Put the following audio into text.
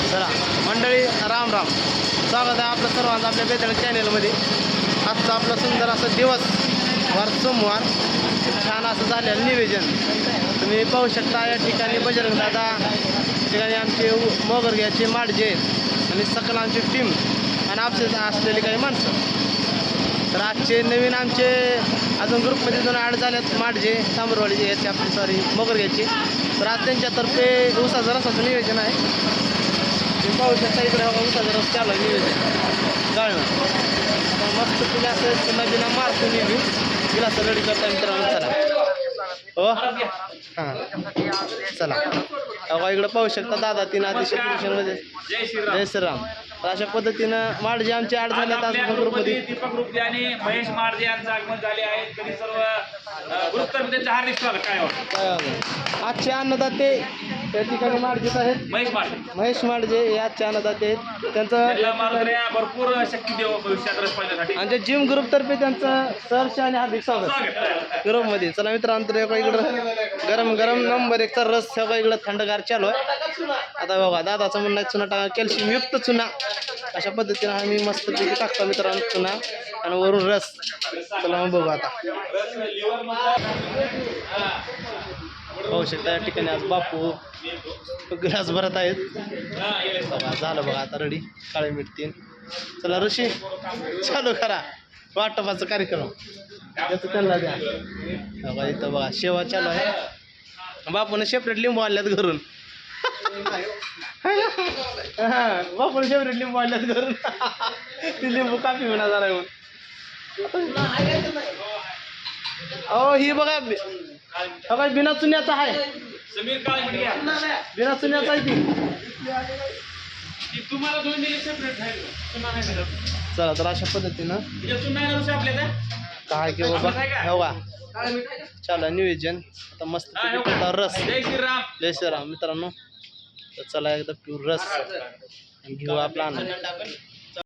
चला मंडळी, राम राम. स्वागत आहे आपलं सर्वांचं आपल्या बेदळ चॅनेलमध्ये. आजचा आपला सुंदर असा दिवस, वार सोमवार, छान असं झालेलं निवेदन तुम्ही पाहू शकता. या ठिकाणी बजरंग दादा, ठिकाणी आमचे मोगरग्याचे माडजे आणि सकल आमची टीम आणि आपसे असलेली काही माणसं. तर आजचे नवीन आमचे अजून ग्रुपमध्ये दोन ॲड झाल्यात, माडजे तांबरवाडीचे याचे आपले सॉरी मोगरग्याचे. तर आज त्यांच्यातर्फे ऊसाचं रसाचं नियोजन आहे. तुम्ही पाहू शकता इकडे ऊसाचं रस चालू आहे नियोजन गाळणं. मस्त तुम्ही असं पुन्हा बिना मारतो निघू गिलास रेडी करता मित्रांनो. चला हो हां चला अगं इकडं पाहू शकता दादा तीन अतिशय मध्ये जय श्रीराम. तर अशा पद्धतीनं माडजे आमचे ॲड झाल्यात आज ग्रुपमध्ये. दीपक रुपये आणि महेश माडजे यांचं आगमन झाले आहे. तरी सर्व ग्रुप त्यांचं हार्दिक स्वागत. काय आजचे अन्नदाते त्या ठिकाणी माडजेच आहेत. महेश माडजे हे आजचे अन्नदाते आहेत. त्यांचं भरपूर शक्ती देव भविष्यात रस पाहण्यासाठी आणि जिम ग्रुपतर्फे त्यांचं सहर्ष आणि हार्दिक स्वागत ग्रुपमध्ये. चला मित्रांनो, इकडं गरम गरम नंबर 1चा रस सगळं इकडं थंडगार चालू आहे. आता बघा दादाचं म्हणणं चुना टाका, कॅल्शियम युक्त चुना. अशा पद्धतीनं आम्ही मस्तपैकी टाकतो मित्रांनो चुना आणि वरून रस. चला मग बघू आता. पाहू शकता या ठिकाणी आज बापू ग्लास भरत आहेत. बघा झालं बघा आता रेडी. काळे मीठ 3. चला ऋषी चालू करा वाटपाचा कार्यक्रम. त्याचं त्यांना द्या. बघा इथं बघा शेवा चालू आहे. बापूने सेपरेट लिंबू आणल्यात घरून. बापूने सेपरेट लिंबू आणल्यात घरून. ती लिंबू कापी म्हणा जरा येऊन. अहो ही बघा बघा बिना चुन्याचा आहे. बिना चुन्याचा आहे ती. तुम्हाला दोन दिले सेपरेट. चला तर अशा पद्धतीनं काय की बाबा हो का चला नियोजन आता मस्त रस. जय श्रीराम. जय श्रीराम मित्रांनो. तर चला एकदा पिऊ रस घेऊ आपला आनंद.